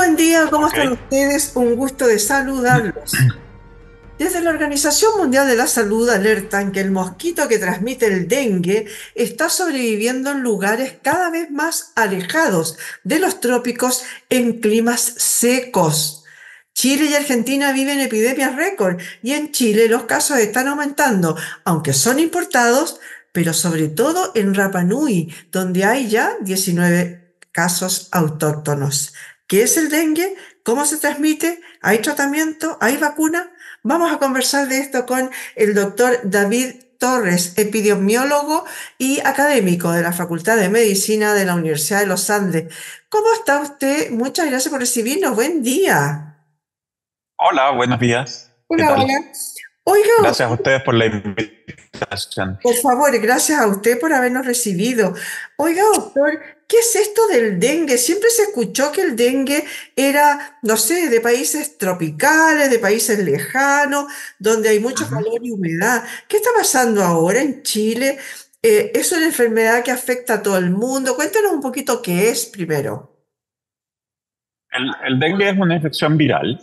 Buen día, ¿cómo Ok. están ustedes? Un gusto de saludarlos. Desde la Organización Mundial de la Salud alertan que el mosquito que transmite el dengue está sobreviviendo en lugares cada vez más alejados de los trópicos en climas secos. Chile y Argentina viven epidemias récord y en Chile los casos están aumentando, aunque son importados, pero sobre todo en Rapa Nui, donde hay ya 19 casos autóctonos. ¿Qué es el dengue? ¿Cómo se transmite? ¿Hay tratamiento? ¿Hay vacuna? Vamos a conversar de esto con el doctor David Torres, epidemiólogo y académico de la Facultad de Medicina de la Universidad de los Andes. ¿Cómo está usted? Muchas gracias por recibirnos. Buen día. Hola, buenos días. ¿Qué Hola, tal? hola. Oiga, Gracias a ustedes por la invitación. por favor, gracias a usted por habernos recibido. Oiga, doctor, ¿qué es esto del dengue? Siempre se escuchó que el dengue era, no sé, de países tropicales, de países lejanos, donde hay mucho Ujú. calor y humedad. ¿Qué está pasando ahora en Chile? ¿Es una enfermedad que afecta a todo el mundo? Cuéntanos un poquito qué es primero. El dengue es una infección viral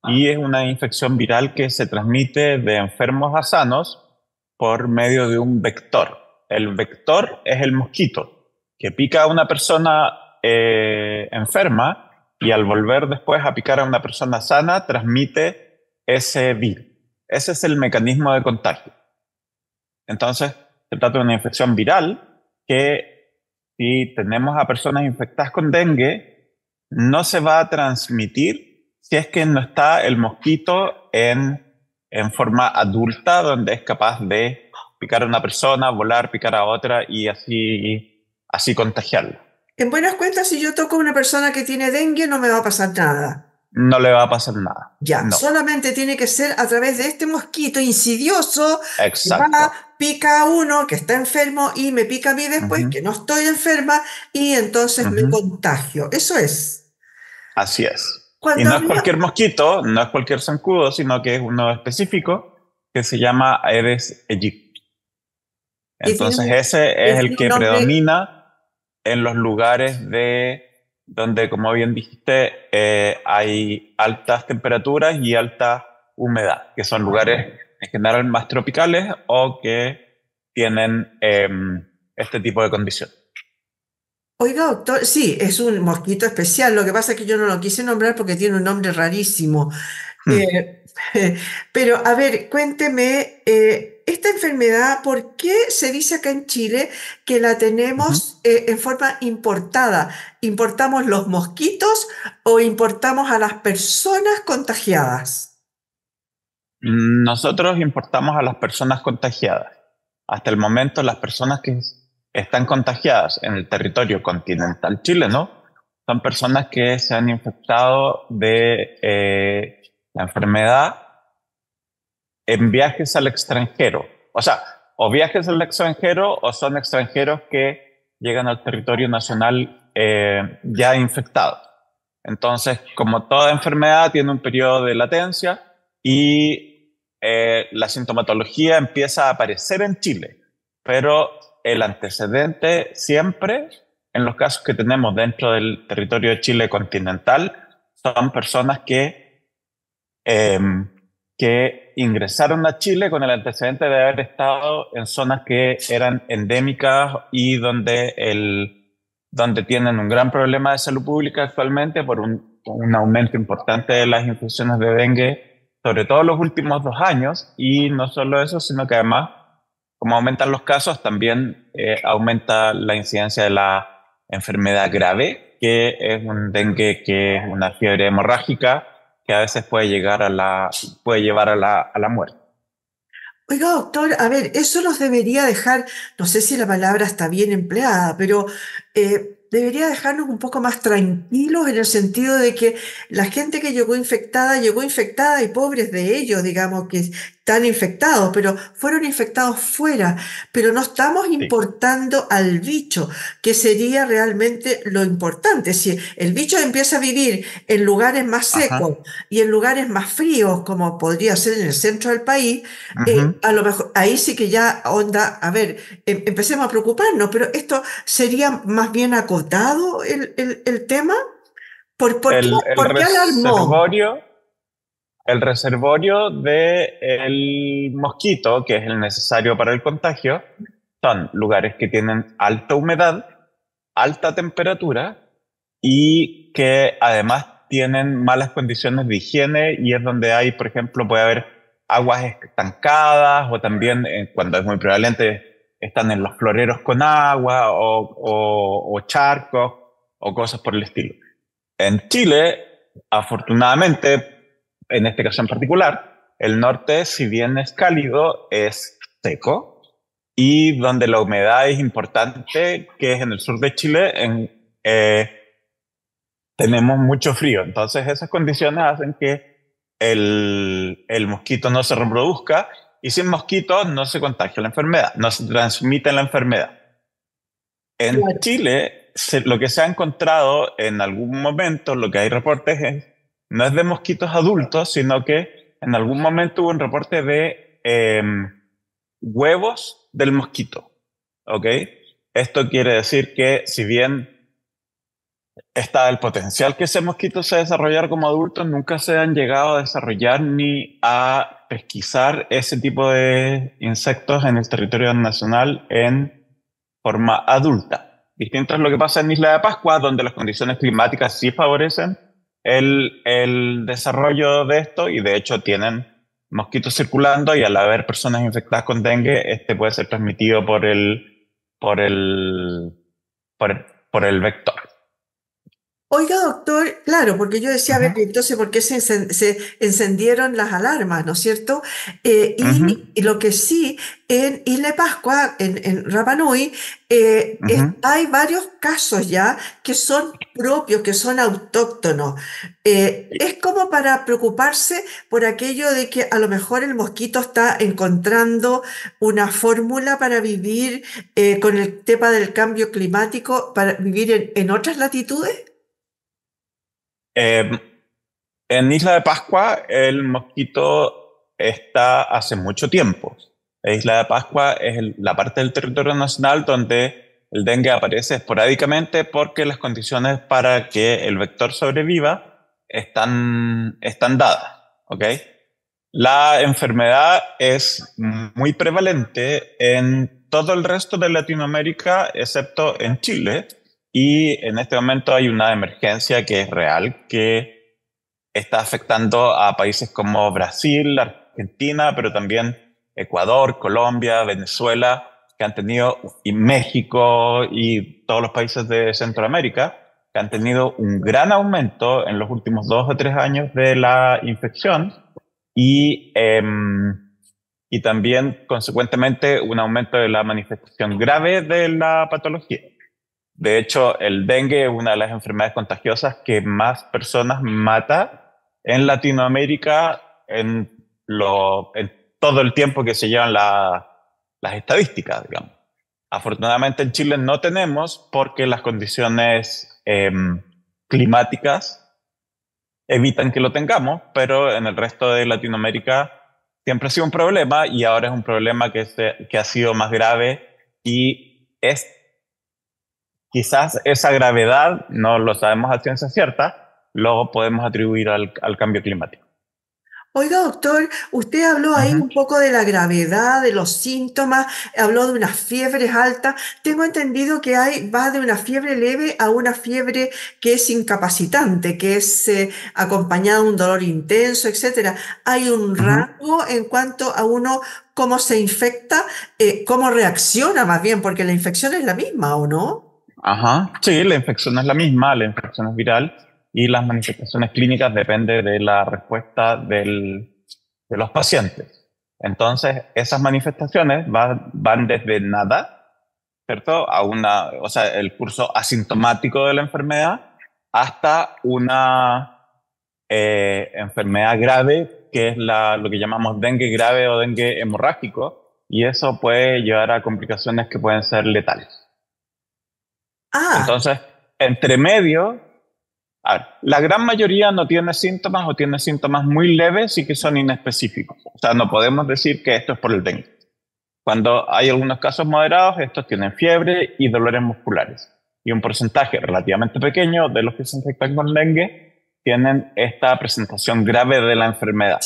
y es una infección viral que se transmite de enfermos a sanos por medio de un vector. El vector es el mosquito que pica a una persona enferma y al volver después a picar a una persona sana transmite ese virus. Ese es el mecanismo de contagio. Entonces, se trata de una infección viral que si tenemos a personas infectadas con dengue, no se va a transmitir si es que no está el mosquito en forma adulta, donde es capaz de picar a una persona, volar, picar a otra y así contagiarla. En buenas cuentas, si yo toco a una persona que tiene dengue, no me va a pasar nada. No le va a pasar nada. Ya, No. solamente tiene que ser a través de este mosquito insidioso que va, Exacto. pica a uno que está enfermo y me pica a mí después Ujú, que no estoy enferma y entonces me ujú. contagio. Eso es. Así es. Y Cuando no es habla, cualquier mosquito, no es cualquier zancudo, sino que es uno específico que se llama Aedes aegypti. que tiene Entonces ese es que el tiene un que nombre, predomina en los lugares de donde, como bien dijiste, hay altas temperaturas y alta humedad, que son lugares en general más tropicales o que tienen este tipo de condición. oiga, doctor, sí, es un mosquito especial. Lo que pasa es que yo no lo quise nombrar porque tiene un nombre rarísimo. Hmm. Eh, pero, a ver, cuénteme, esta enfermedad, ¿por qué se dice acá en Chile que la Ujú. tenemos en forma importada? ¿Importamos los mosquitos o importamos a las personas contagiadas? Nosotros importamos a las personas contagiadas. Hasta el momento, las personas que están contagiadas en el territorio continental chileno son personas que se han infectado de la enfermedad en viajes al extranjero. O sea, o viajes al extranjero o son extranjeros que llegan al territorio nacional ya infectados. Entonces, como toda enfermedad tiene un periodo de latencia y la sintomatología empieza a aparecer en Chile, pero el antecedente siempre, en los casos que tenemos dentro del territorio de Chile continental, son personas eh, que ingresaron a Chile con el antecedente de haber estado en zonas que eran endémicas y donde tienen un gran problema de salud pública actualmente por un aumento importante de las infecciones de dengue, sobre todo en los últimos 2 años. Y no solo eso, sino que además, como aumentan los casos, también aumenta la incidencia de la enfermedad grave, que es un dengue, que es una fiebre hemorrágica que a veces puede llevar a la muerte. Oiga, doctor, a ver, eso nos debería dejar, no sé si la palabra está bien empleada, pero debería dejarnos un poco más tranquilos en el sentido de que la gente que llegó infectada y pobres de ellos, digamos, que están infectados, pero fueron infectados fuera, pero no estamos Sí. importando al bicho, que sería realmente lo importante. Si el bicho empieza a vivir en lugares más Ajá. secos y en lugares más fríos, como podría ser en el centro del país, Ujú. a lo mejor ahí sí que ya onda, a ver, empecemos a preocuparnos, pero esto sería más bien acotado el tema. El por qué alarmó? el reservorio del mosquito, que es el necesario para el contagio, son lugares que tienen alta humedad, alta temperatura y que además tienen malas condiciones de higiene y es donde hay, por ejemplo, puede haber aguas estancadas o también cuando es muy prevalente están en los floreros con agua o charcos o cosas por el estilo. En Chile, afortunadamente, en este caso en particular, el norte, si bien es cálido, es seco y donde la humedad es importante, que es en el sur de Chile, tenemos mucho frío. Entonces esas condiciones hacen que el mosquito no se reproduzca y sin mosquitos no se contagia la enfermedad, no se transmite la enfermedad. En Claro. Chile, lo que se ha encontrado en algún momento, lo que hay reportes no es de mosquitos adultos, sino que en algún momento hubo un reporte de huevos del mosquito. ¿Ok? Esto quiere decir que si bien está el potencial que ese mosquito se desarrollara como adulto, nunca se han llegado a desarrollar ni a pesquisar ese tipo de insectos en el territorio nacional en forma adulta. Distinto es lo que pasa en Isla de Pascua, donde las condiciones climáticas sí favorecen el desarrollo de esto y de hecho tienen mosquitos circulando y al haber personas infectadas con dengue, este puede ser transmitido por el, por el vector. Oiga, doctor, claro, porque yo decía, a ver, Ujú, entonces, ¿por qué se encendieron las alarmas, ¿no es cierto? ujú, Y lo que sí, en Isla de Pascua, en Rapa Nui, ujú. hay varios casos ya que son propios, que son autóctonos. Es como para preocuparse por aquello de que a lo mejor el mosquito está encontrando una fórmula para vivir con el tema del cambio climático, para vivir en otras latitudes. Eh, en Isla de Pascua el mosquito está hace mucho tiempo. La Isla de Pascua es la parte del territorio nacional donde el dengue aparece esporádicamente porque las condiciones para que el vector sobreviva están dadas. ¿Ok? La enfermedad es muy prevalente en todo el resto de Latinoamérica, excepto en Chile, y en este momento hay una emergencia que es real, que está afectando a países como Brasil, Argentina, pero también Ecuador, Colombia, Venezuela, que han tenido, y México y todos los países de Centroamérica, que han tenido un gran aumento en los últimos 2 o 3 años de la infección y, y también, consecuentemente, un aumento de la manifestación grave de la patología. De hecho, el dengue es una de las enfermedades contagiosas que más personas mata en Latinoamérica en todo el tiempo que se llevan las estadísticas, digamos. Afortunadamente en Chile no tenemos porque las condiciones climáticas evitan que lo tengamos, pero en el resto de Latinoamérica siempre ha sido un problema y ahora es un problema que ha sido más grave y es quizás esa gravedad, no lo sabemos a ciencia cierta, luego podemos atribuir al cambio climático. Oiga, doctor, usted habló ahí Ujú. un poco de la gravedad, de los síntomas, habló de unas fiebres altas. Tengo entendido que va de una fiebre leve a una fiebre que es incapacitante, que es acompañada de un dolor intenso, etcétera. Hay un Ujú. rango en cuanto a uno cómo se infecta, cómo reacciona más bien, porque la infección es la misma, ¿o no? Ajá, sí, la infección es la misma, la infección es viral y las manifestaciones clínicas dependen de la respuesta de los pacientes. Entonces, esas manifestaciones van desde nada, ¿cierto? O sea, el curso asintomático de la enfermedad hasta una enfermedad grave, que es lo que llamamos dengue grave o dengue hemorrágico, y eso puede llevar a complicaciones que pueden ser letales. Ah, Entonces, entre medio, a ver, la gran mayoría no tiene síntomas o tiene síntomas muy leves y que son inespecíficos. O sea, no podemos decir que esto es por el dengue. Cuando hay algunos casos moderados, estos tienen fiebre y dolores musculares. y un porcentaje relativamente pequeño de los que se infectan con dengue tienen esta presentación grave de la enfermedad.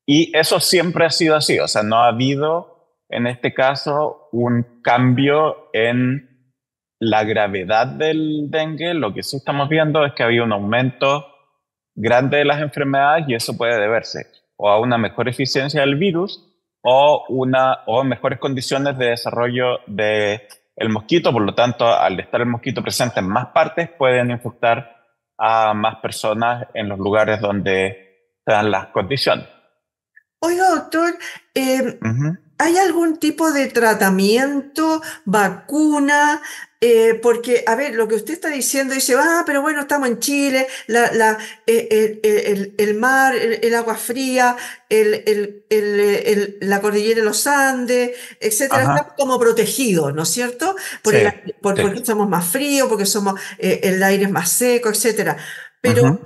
Y eso siempre ha sido así, o sea, no ha habido en este caso un cambio en la gravedad del dengue. Lo que sí estamos viendo es que había un aumento grande de las enfermedades y eso puede deberse o a una mejor eficiencia del virus o mejores condiciones de desarrollo del mosquito. Por lo tanto, al estar el mosquito presente en más partes, pueden infectar a más personas en los lugares donde se dan las condiciones. Oiga, doctor, Ujú. ¿hay algún tipo de tratamiento, vacuna? Porque, a ver, lo que usted está diciendo, dice, pero bueno, estamos en Chile, el mar, el agua fría, la cordillera de los Andes, etcétera, estamos Ajá, como protegidos, ¿no es cierto? sí, sí. Porque somos más fríos, porque el aire es más seco, etcétera. Pero Ujú.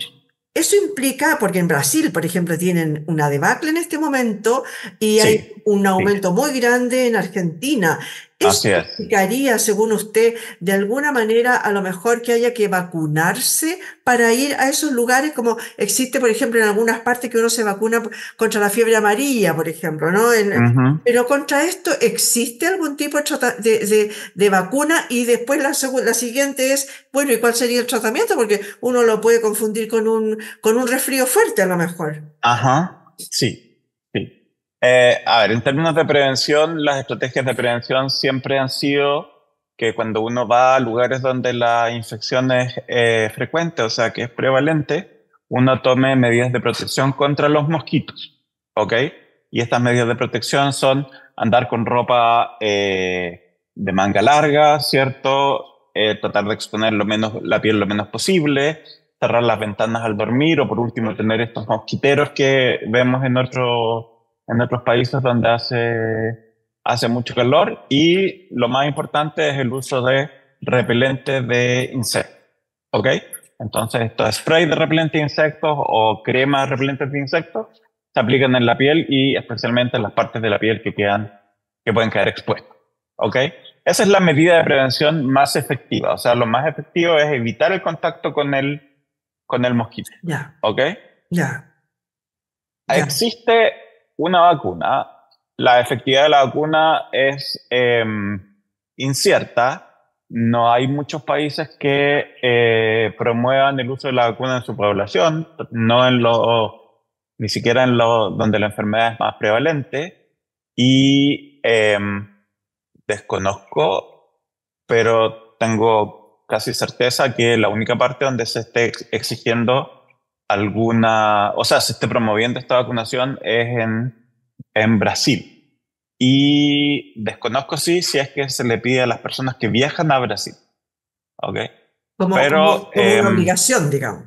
eso implica, porque en Brasil, por ejemplo, tienen una debacle en este momento y hay Sí, un sí, aumento muy grande en Argentina. ¿Eso así es. implicaría, según usted, de alguna manera a lo mejor que haya que vacunarse para ir a esos lugares, como existe, por ejemplo, en algunas partes que uno se vacuna contra la fiebre amarilla, por ejemplo, ¿no? Ujú. Pero contra esto, ¿existe algún tipo de vacuna? Y después la siguiente es, bueno, ¿y cuál sería el tratamiento? Porque uno lo puede confundir con un resfrío fuerte a lo mejor. Ajá, sí, sí. A ver, en términos de prevención, las estrategias de prevención siempre han sido que cuando uno va a lugares donde la infección es frecuente, o sea, que es prevalente, uno tome medidas de protección contra los mosquitos, ¿ok? Y estas medidas de protección son andar con ropa de manga larga, ¿cierto? Tratar de exponer la piel lo menos posible, cerrar las ventanas al dormir o por último tener estos mosquiteros que vemos en otros países donde hace mucho calor. Y lo más importante es el uso de repelentes de insectos, ¿ok? Entonces estos spray de repelente de insectos o crema repelentes de insectos se aplican en la piel y especialmente en las partes de la piel que pueden quedar expuestas, ¿ok? Esa es la medida de prevención más efectiva. O sea, lo más efectivo es evitar el contacto con el mosquito. Ya, ¿Ok? ya, ya. Existe una vacuna. La efectividad de la vacuna es incierta. No hay muchos países que promuevan el uso de la vacuna en su población, no ni siquiera donde la enfermedad es más prevalente. Y desconozco, pero tengo casi certeza que la única parte donde se esté exigiendo o sea, se esté promoviendo esta vacunación es en Brasil. Y desconozco si es que se le pide a las personas que viajan a Brasil, ¿ok? Pero, Como una obligación, digamos.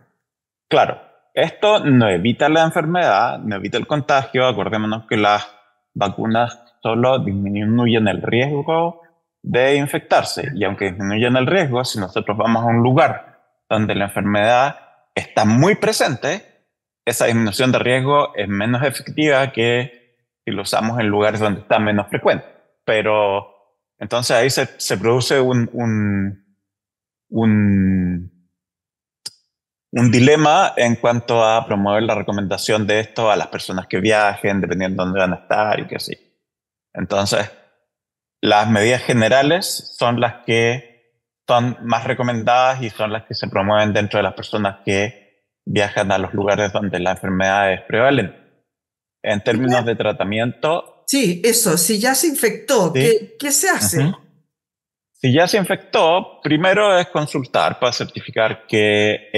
claro, esto no evita la enfermedad, no evita el contagio. Acordémonos que las vacunas solo disminuyen el riesgo de infectarse. Y aunque disminuyen el riesgo, si nosotros vamos a un lugar donde la enfermedad está muy presente, esa disminución de riesgo es menos efectiva que si lo usamos en lugares donde está menos frecuente. Pero entonces ahí se produce un un dilema en cuanto a promover la recomendación de esto a las personas que viajen, dependiendo de dónde van a estar y que sí. Entonces, las medidas generales son las que son más recomendadas y son las que se promueven dentro de las personas que viajan a los lugares donde la enfermedad es prevalente. En términos de tratamiento, Sí, eso, si ya se infectó, sí. ¿qué se hace? Ujú. Si ya se infectó, primero es consultar para certificar que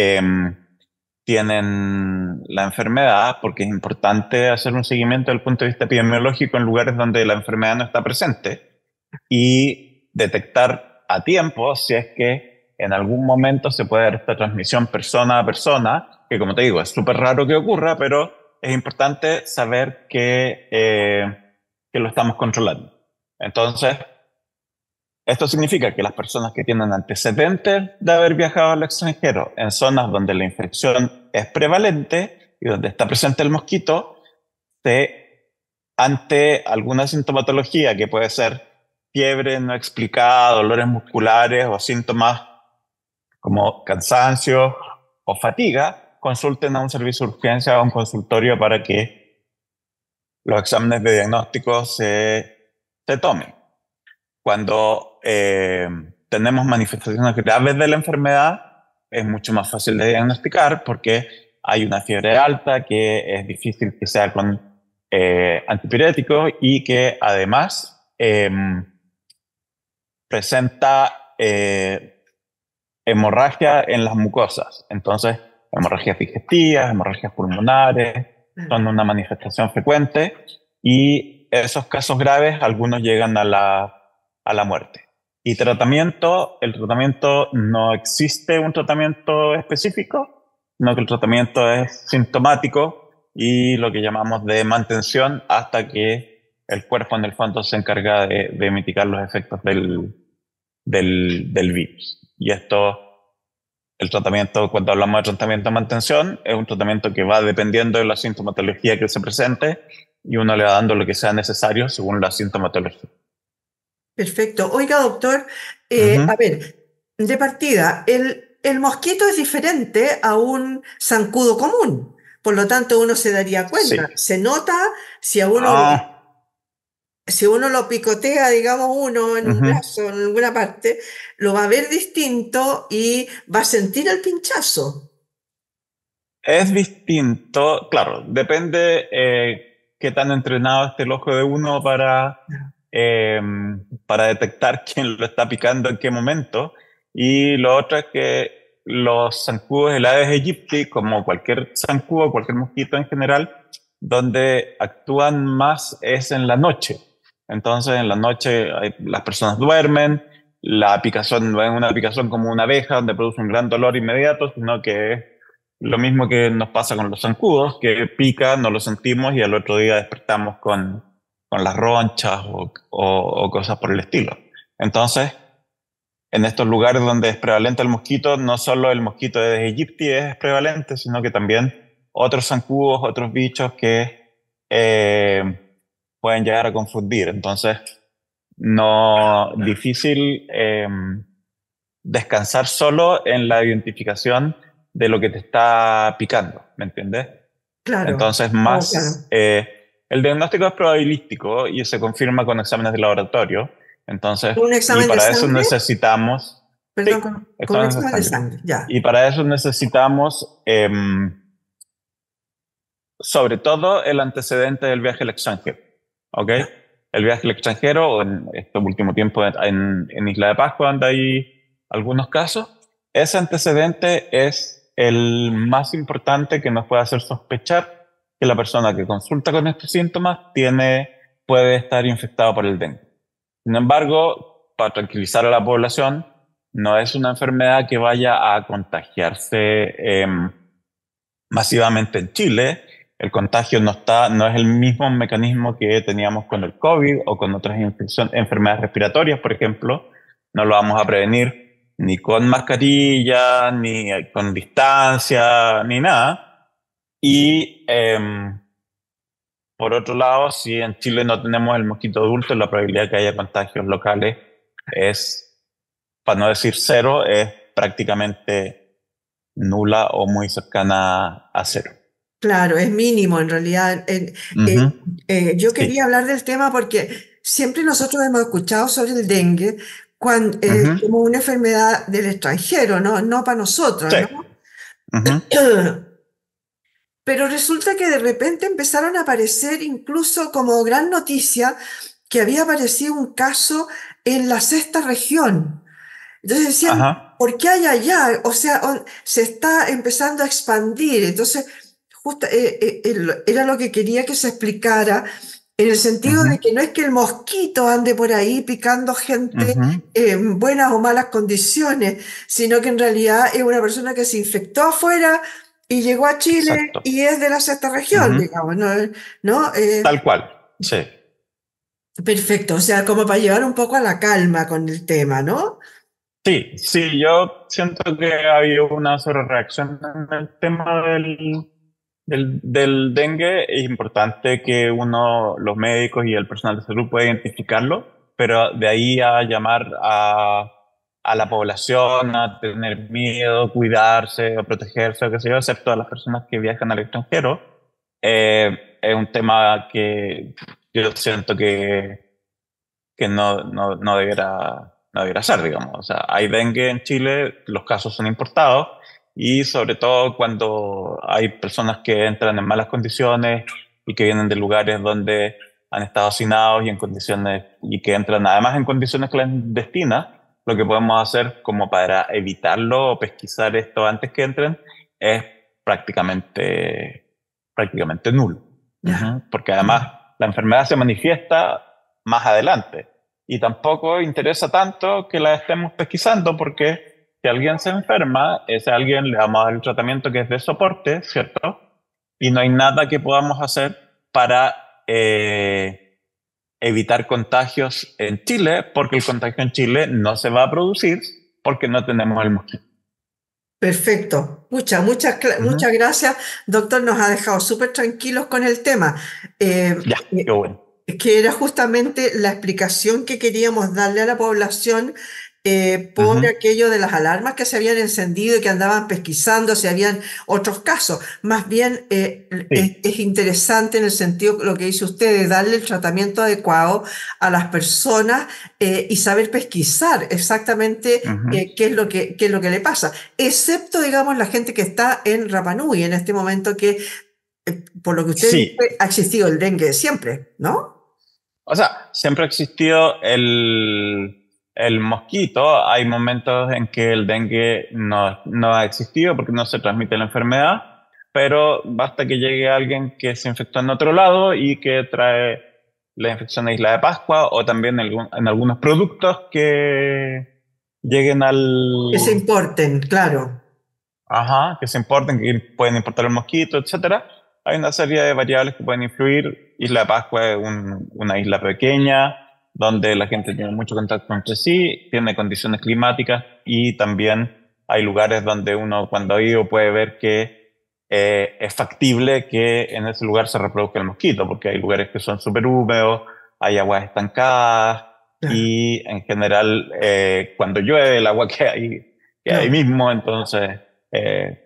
tienen la enfermedad, porque es importante hacer un seguimiento desde el punto de vista epidemiológico en lugares donde la enfermedad no está presente y detectar a tiempo si es que en algún momento se puede dar esta transmisión persona a persona, que como te digo, es súper raro que ocurra, pero es importante saber que lo estamos controlando. Entonces, esto significa que las personas que tienen antecedentes de haber viajado al extranjero en zonas donde la infección es prevalente y donde está presente el mosquito, ante alguna sintomatología que puede ser fiebre no explicada, dolores musculares o síntomas como cansancio o fatiga, consulten a un servicio de urgencia o a un consultorio para que los exámenes de diagnóstico se tomen. Cuando tenemos manifestaciones graves de la enfermedad, es mucho más fácil de diagnosticar porque hay una fiebre alta que es difícil que sea con antipiréticos y que además presenta hemorragia en las mucosas. Entonces, hemorragias digestivas, hemorragias pulmonares, son una manifestación frecuente y esos casos graves, algunos llegan a la muerte. Y tratamiento, el tratamiento no existe un tratamiento específico, sino que el tratamiento es sintomático y lo que llamamos de mantención hasta que el cuerpo en el fondo se encarga de mitigar los efectos del virus. Y esto, el tratamiento, cuando hablamos de tratamiento de mantención, es un tratamiento que va dependiendo de la sintomatología que se presente y uno le va dando lo que sea necesario según la sintomatología. Perfecto. Oiga, doctor, a ver, de partida, el mosquito es diferente a un zancudo común. Por lo tanto, uno se daría Sí. cuenta. Se nota si a uno, Ah, si uno lo picotea, digamos, uno en un ujú. brazo, en alguna parte, lo va a ver distinto y va a sentir el pinchazo. Es distinto, claro, depende qué tan entrenado esté el ojo de uno eh, para detectar quién lo está picando en qué momento. Y lo otro es que los zancudos, el Aedes aegypti, como cualquier zancudo, cualquier mosquito en general, donde actúan más es en la noche. Entonces, en la noche las personas duermen, la picazón no es una picazón como una abeja donde produce un gran dolor inmediato, sino que es lo mismo que nos pasa con los zancudos, que pica, no lo sentimos y al otro día despertamos con las ronchas o cosas por el estilo. Entonces, en estos lugares donde es prevalente el mosquito, no solo el mosquito de Aedes aegypti es prevalente, sino que también otros zancudos, otros bichos que pueden llegar a confundir. Entonces, no difícil descansar solo en la identificación de lo que te está picando, ¿me entiendes? Claro. Entonces, Oh, claro. el diagnóstico es probabilístico y se confirma con exámenes de laboratorio. Entonces, ¿Un y examen de para eso sangre? necesitamos, Perdón, sí, con un exámenes de examen de sangre. sangre, ya. Y para eso necesitamos, sobre todo, el antecedente del viaje al extranjero, ¿ok? El viaje al extranjero, o en este último tiempo en Isla de Pascua, donde hay algunos casos, ese antecedente es el más importante que nos puede hacer sospechar que la persona que consulta con estos síntomas puede estar infectada por el dengue. Sin embargo, para tranquilizar a la población, no es una enfermedad que vaya a contagiarse masivamente en Chile. El contagio no es el mismo mecanismo que teníamos con el COVID o con otras enfermedades respiratorias, por ejemplo. No lo vamos a prevenir ni con mascarilla, ni con distancia, ni nada. Y por otro lado, si en Chile no tenemos el mosquito adulto, la probabilidad de que haya contagios locales es, para no decir cero, es prácticamente nula o muy cercana a cero. Claro, es mínimo en realidad. Ujú. Yo Sí. quería hablar del tema porque siempre nosotros hemos escuchado sobre el dengue Ujú. como una enfermedad del extranjero, ¿no? No para nosotros, Sí. ¿no? Ujú. Pero resulta que de repente empezaron a aparecer incluso como gran noticia que había aparecido un caso en la sexta región. Entonces decían, Ajá. ¿por qué hay allá? O sea, se está empezando a expandir. Entonces, justo, era lo que quería que se explicara, en el sentido Ujú. de que no es que el mosquito ande por ahí picando gente Ujú. en buenas o malas condiciones, sino que en realidad es una persona que se infectó afuera y llegó a Chile Exacto. y es de la sexta región, Ujú. digamos, ¿no? ¿No? Tal cual. Sí. Perfecto, o sea, como para llevar un poco a la calma con el tema, ¿no? Sí, sí, yo siento que ha habido una sobrereacción en el tema del dengue. Es importante que los médicos y el personal de salud pueda identificarlo, pero de ahí a llamar a la población a tener miedo, cuidarse o protegerse o qué sé yo, excepto a las personas que viajan al extranjero, es un tema que yo siento que no debiera ser, digamos. O sea, hay dengue en Chile, los casos son importados y sobre todo cuando hay personas que entran en malas condiciones y que vienen de lugares donde han estado hacinados y en condiciones y que entran además en condiciones clandestinas, lo que podemos hacer como para evitarlo o pesquisar esto antes que entren es prácticamente nulo. Ya. Porque además la enfermedad se manifiesta más adelante y tampoco interesa tanto que la estemos pesquisando porque si alguien se enferma, ese alguien le vamos a dar el tratamiento que es de soporte, ¿cierto? Y no hay nada que podamos hacer para evitar contagios en Chile, porque el contagio en Chile no se va a producir porque no tenemos el mosquito. Perfecto. Muchas Ujú. gracias, doctor. Nos ha dejado súper tranquilos con el tema. Ya, qué bueno. Que era justamente la explicación que queríamos darle a la población por Ujú. aquello de las alarmas que se habían encendido y que andaban pesquisando si habían otros casos. Más bien Sí. es interesante en el sentido lo que dice usted de darle el tratamiento adecuado a las personas y saber pesquisar exactamente Ujú. qué es lo que le pasa, excepto, digamos, la gente que está en Rapa Nui en este momento que, por lo que usted Sí, dice, ha existido el dengue siempre, ¿no? o sea, siempre ha existido el mosquito. Hay momentos en que el dengue no ha existido porque no se transmite la enfermedad, pero basta que llegue alguien que se infectó en otro lado y que trae la infección a Isla de Pascua o también en algunos productos que lleguen Que se al, importen, claro. ajá, que se importen, que pueden importar el mosquito, etcétera. Hay una serie de variables que pueden influir. Isla de Pascua es una isla pequeña donde la gente tiene mucho contacto entre sí, tiene condiciones climáticas y también hay lugares donde uno cuando ha ido puede ver que es factible que en ese lugar se reproduzca el mosquito, porque hay lugares que son súper húmedos, hay aguas estancadas Claro, y en general cuando llueve el agua que hay lógico. mismo, entonces eh,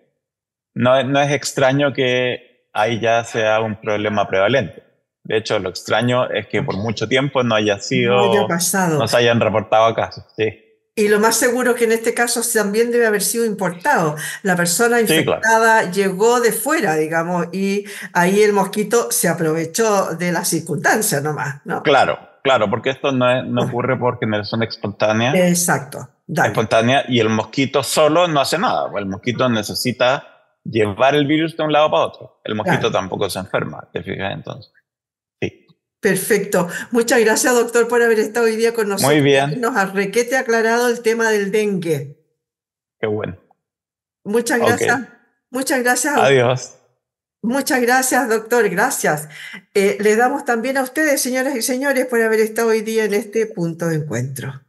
no es extraño que ahí ya sea un problema prevalente. De hecho, lo extraño es que por mucho tiempo No haya pasado. no se hayan reportado casos. Sí, Y lo más seguro es que en este caso también debe haber sido importado. La persona sí, claro. infectada llegó de fuera, digamos, y ahí el mosquito se aprovechó de las circunstancias nomás, ¿no? Claro, claro, porque esto no Bueno, ocurre por generación exacto. Dale. espontánea y el mosquito solo no hace nada. El mosquito necesita llevar el virus de un lado para otro. El mosquito Claro. tampoco se enferma, ¿te fijas? Entonces, sí. Perfecto. Muchas gracias, doctor, por haber estado hoy día con Muy nosotros y bien, habernos requete aclarado el tema del dengue. qué bueno. Muchas Ok, gracias. Muchas gracias a usted. adiós. Muchas gracias, doctor. Gracias. Le damos también a ustedes, señoras y señores, por haber estado hoy día en este punto de encuentro.